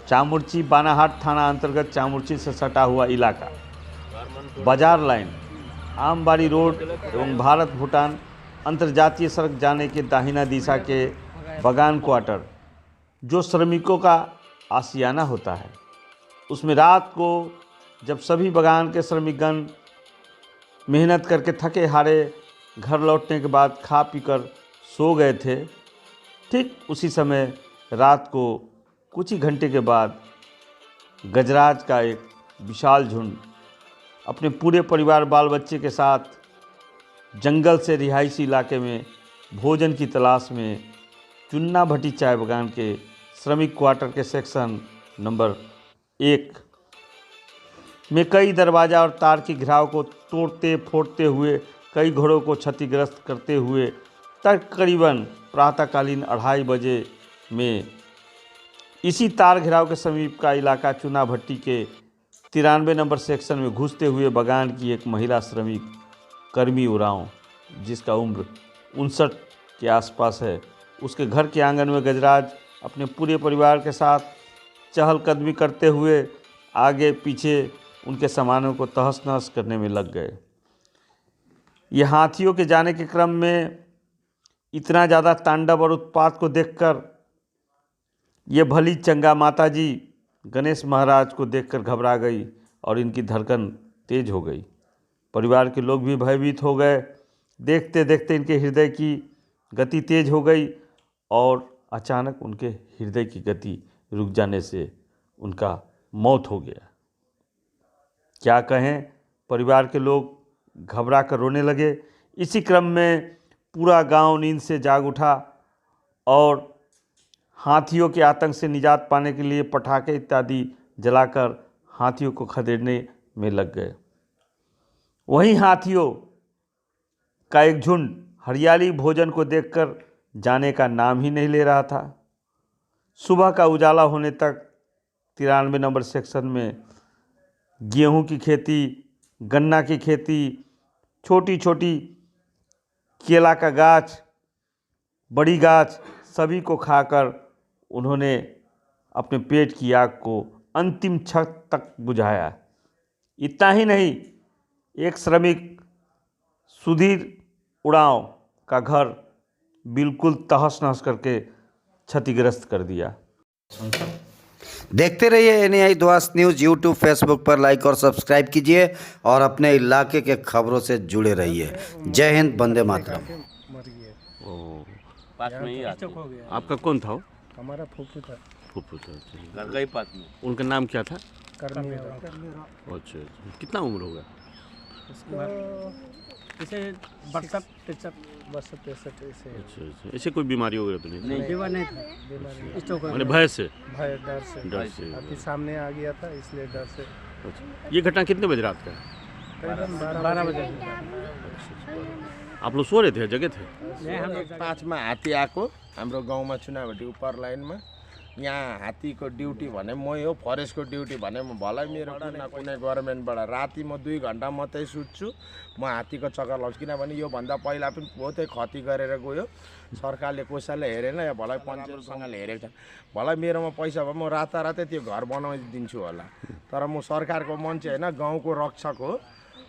चामुर्ची बानाहाट थाना अंतर्गत चामुर्ची से सटा हुआ इलाका, बाजार लाइन, आमबाड़ी रोड एवं भारत भूटान अंतर्जातीय सड़क जाने के दाहिना दिशा के बगान क्वार्टर, जो श्रमिकों का आशियाना होता है, उसमें रात को जब सभी बगान के श्रमिकगण मेहनत करके थके हारे घर लौटने के बाद खा पीकर सो गए थे, ठीक उसी समय रात को कुछ ही घंटे के बाद गजराज का एक विशाल झुंड अपने पूरे परिवार बाल बच्चे के साथ जंगल से रिहायशी इलाके में भोजन की तलाश में चुन्ना भट्टी चाय बगान के श्रमिक क्वार्टर के सेक्शन नंबर 1 में कई दरवाज़ा और तार की घिराव को तोड़ते फोड़ते हुए, कई घरों को क्षतिग्रस्त करते हुए तकरीबन प्रातःकालीन 2:30 बजे में इसी तार घिराव के समीप का इलाका चुना भट्टी के 93 नंबर सेक्शन में घुसते हुए बगान की एक महिला श्रमिक कर्मी उरांव, जिसका उम्र 59 के आसपास है, उसके घर के आंगन में गजराज अपने पूरे परिवार के साथ चहलकदमी करते हुए आगे पीछे उनके सामानों को तहस नहस करने में लग गए। ये हाथियों के जाने के क्रम में इतना ज़्यादा तांडव और उत्पात को देखकर ये भली चंगा माताजी गणेश महाराज को देखकर घबरा गई और इनकी धड़कन तेज हो गई। परिवार के लोग भी भयभीत हो गए। देखते देखते इनके हृदय की गति तेज हो गई और अचानक उनके हृदय की गति रुक जाने से उनका मौत हो गया। क्या कहें, परिवार के लोग घबरा कर रोने लगे। इसी क्रम में पूरा गांव नींद से जाग उठा और हाथियों के आतंक से निजात पाने के लिए पटाखे इत्यादि जलाकर हाथियों को खदेड़ने में लग गए। वहीं हाथियों का एक झुंड हरियाली भोजन को देखकर जाने का नाम ही नहीं ले रहा था। सुबह का उजाला होने तक 93 नंबर सेक्शन में गेहूं की खेती, गन्ना की खेती, छोटी छोटी केला का गाछ, बड़ी गाछ, सभी को खाकर उन्होंने अपने पेट की आग को अंतिम छत तक बुझाया। इतना ही नहीं, एक श्रमिक सुधीर उरांव का घर बिल्कुल तहस नहस करके क्षतिग्रस्त कर दिया। देखते रहिए एनआई द्वास न्यूज़। यूट्यूब फेसबुक पर लाइक और सब्सक्राइब कीजिए और अपने इलाके के खबरों से जुड़े रहिए। जय हिंद, वंदे मातरम। पास में ही हो गया। आपका कौन था? हमारा फूफू था। फूफू था, घर का ही पास में। उनका नाम क्या था? करनी। अच्छा, कितना उम्र होगा? इसे 62-63 ऐसे। अच्छा, ऐसे कोई बीमारी वगैरह तो नहीं? बीमार नहीं था, बीमारी मैंने भय से, डर से हाथी सामने आ गया था, इसलिए डर से। अच्छा, ये घटना कितने बजे रात का है? करीबन 12 बजे। आप लोग सो रहे थे, जगह थे? नहीं, हम 5 में हाथी आएको हाम्रो गाउँमा चुनाभट्टी उपर लाइनमा। यहाँ हात्तीको ड्युटी भने मै हो, फरेस्टको ड्युटी भने म भलै मेरो कुनै गभर्मेन्टबाट राति म 2 घन्टा मात्रै सुत्छु। म हात्तीको चक्कर लाउँछु, किनभने योभन्दा पहिला पनि बहुतै क्षति गरेर गयो। सरकारले कसैले हेरेन या भलै पञ्चायतसँगले हेरेको छ। भलै मेरोमा पैसा भए म रातारातै त्यो घर बनाइदिन्छु होला, तर म सरकारको मान्छे होइन, गाउँको रक्षक हो।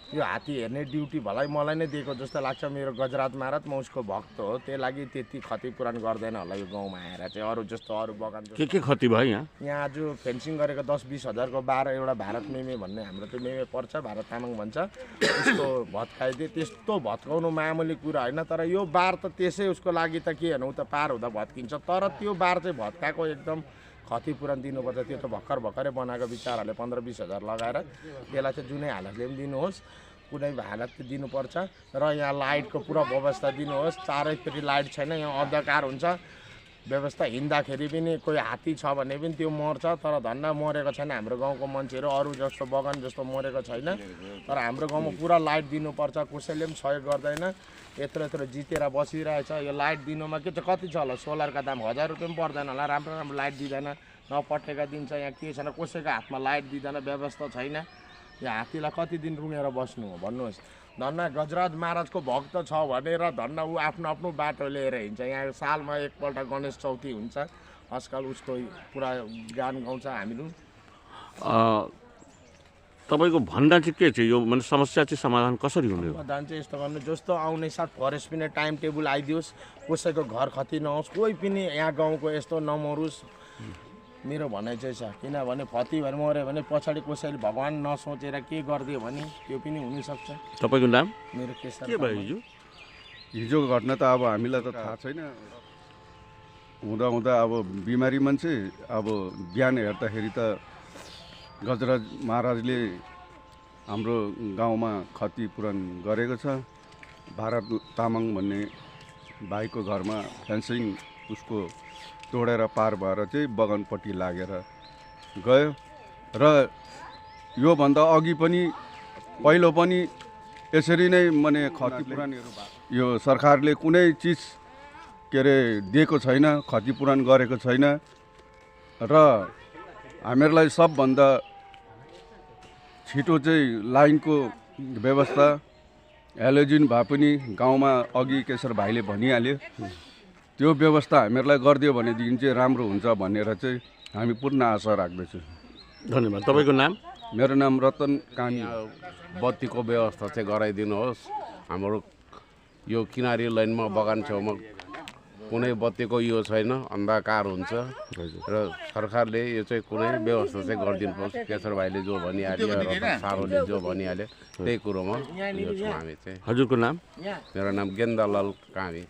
यो हात्ती हेर्ने ड्युटी भलै मलाई नै दिएको जस्तो लाग्छ। मेरो गजराज महाराज, म उसको भक्त हो, त्यही लागि त्यति क्षतिपूरण गर्दैन होला यो गाउँमा आएर चाहिँ। अरू जस्तो अरू बगान के क्षति भयो यहाँ? यहाँ आज फेन्सिङ गरेको 10-20 हजारको 12 एउटा भारत मेमे भन्ने, हाम्रो त्यो मेमे पर्छ, भारत तामाङ भन्छ, उसको भत्काइदिए। त्यस्तो भत्काउनु मामुली कुरा होइन, तर यो बार त त्यसै उसको लागि त के हेर्नु, त पार हुँदा भत्किन्छ। तर त्यो बार चाहिँ भत्काएको एकदम क्षतिपूरण दिनुपर्छ। त्यो त भर्खरै बनाएको विचारहरूले 15-20 हजार लगाएर त्यसलाई चाहिँ जुनै हालतले पनि दिनुहोस्, कुनै हालत दिनुपर्छ। र यहाँ लाइटको पुरा व्यवस्था दिनुहोस्। चारैपट्टि लाइट छैन, यहाँ अन्धकार हुन्छ व्यवस्था। हिँड्दाखेरि पनि कोही हात्ती छ भने पनि त्यो मर्छ, तर धन्न मरेको छैन। हाम्रो गाउँको मान्छेहरू अरू जस्तो बगान जस्तो मरेको छैन, तर हाम्रो गाउँमा पुरा लाइट दिनुपर्छ। कसैले पनि सहयोग गर्दैन, यत्रो जितेर बसिरहेछ। यो लाइट दिनुमा के चाहिँ कति छ होला? सोलरका दाम 1000 रुपियाँ पनि पर्दैन होला। राम्रो लाइट दिँदैन, नपटेका दिन्छ। यहाँ के छैन, कसैको हातमा लाइट दिँदैन, व्यवस्था छैन। यो हात्तीलाई कति दिन रुँगेर बस्नु हो भन्नुहोस्? धन्न गजराज महाराजको भक्त छ भनेर धन्न ऊ आफ्नो आफ्नो बाटो लिएर हिँड्छ। यहाँ सालमा एकपल्ट गणेश चौथी हुन्छ, आजकल उसको पुरा गान गाउँछ हामीहरू। तपाईँको भन्दा चाहिँ के चाहिँ यो ମାନେ समस्या चाहिँ समाधान कसरी हुने हो? समाधान चाहिँ यस्तो गर्नु, जस्तो आउने साथ फरेस्ट पनि टाइम टेबल आइदियोस्, कसैको घर क्षति नहोस्, कोही पनि यहाँ गाउँको यस्तो नमरोस्, मेरो भनाइ चाहिँ छ। किनभने फति भएर मऱ्यो भने पछाडि कसैले भगवान् नसोचेर के गरिदियो भने त्यो पनि हुनसक्छ। तपाईँको नाम? मेरो केस के भयो हिजो? हिजोको घटना त अब हामीलाई त थाहा छैन। हुँदा हुँदा अब बिमारी मान्छे, अब बिहान हेर्दाखेरि त गजराज महाराजले हाम्रो गाउँमा क्षतिपूरण गरेको छ। भारत तामाङ भन्ने भाइको घरमा फेन्सिङ उसको तोडेर पार भएर चाहिँ बगानपट्टि लागेर गयो। र योभन्दा अघि पनि पहिलो पनि यसरी नै माने क्षतिपूरणहरू भयो। यो सरकारले कुनै चिज के अरे दिएको छैन, क्षतिपूरण गरेको छैन। र हामीहरूलाई सबभन्दा छिटो चाहिँ लाइनको व्यवस्था हेलोजिन भए पनि गाउँमा अघि केशर भाइले भनिहाल्यो, त्यो व्यवस्था हामीहरूलाई गरिदियो भनेदेखि चाहिँ राम्रो हुन्छ भनेर चाहिँ हामी पूर्ण आशा राख्दछौँ। धन्यवाद। तपाईँको नाम? मेरो नाम रतन कामी। बत्तीको व्यवस्था चाहिँ गराइदिनुहोस्। हाम्रो यो किनारी लाइनमा बगान छेउमा कुनै बत्तीको यो छैन, अन्धकार हुन्छ र सरकारले यो चाहिँ कुनै व्यवस्था चाहिँ गरिदिनुपर्छ। केशर भाइले जो भनिहाल्यो, रतन सारोले जो भनिहाल्यो, त्यही कुरोमा यो छौँ हामी चाहिँ। हजुरको नाम? मेरो नाम गेन्दालाल कामी।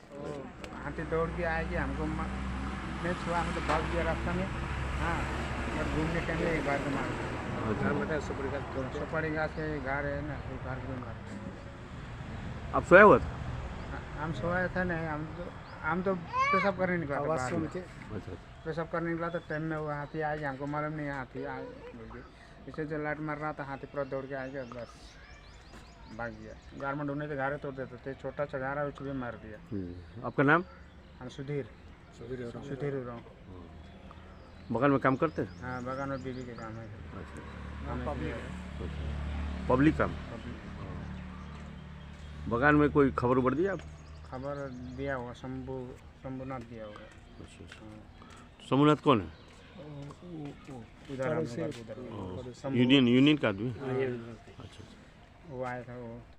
हाथी दौड़ के आएगी हमको नहीं छुआ, हम तो भाग दिया रास्ता में। हाँ, और घूमने के लिए घर को मार सुपारी गाछ है, घर है ना, घर को मार। आप सोया हुआ था? हम सोया था नहीं, हम तो पेशाब करने निकला था। पेशाब करने निकला तो टाइम में वो हाथी आएगी, हमको मालूम नहीं हाथी आए। इसे जो लाइट मार रहा था, हाथी पूरा दौड़ के आएगा, बस भाग गया। घर में ढूंढने थे, घारे तोड़ देते थे, छोटा सा घर है उसको भी मार दिया। आपका नाम? हम सुधीर उरांव। बगान में काम करते हैं? हाँ, बगान में बीवी के काम है। पब्लिक काम? बगान में कोई खबर उबर दिया आप? खबर दिया हुआ, शंभुनाथ दिया हुआ। शंभुनाथ कौन है? उधर यूनियन का आदमी? अच्छा। वो आया था वो।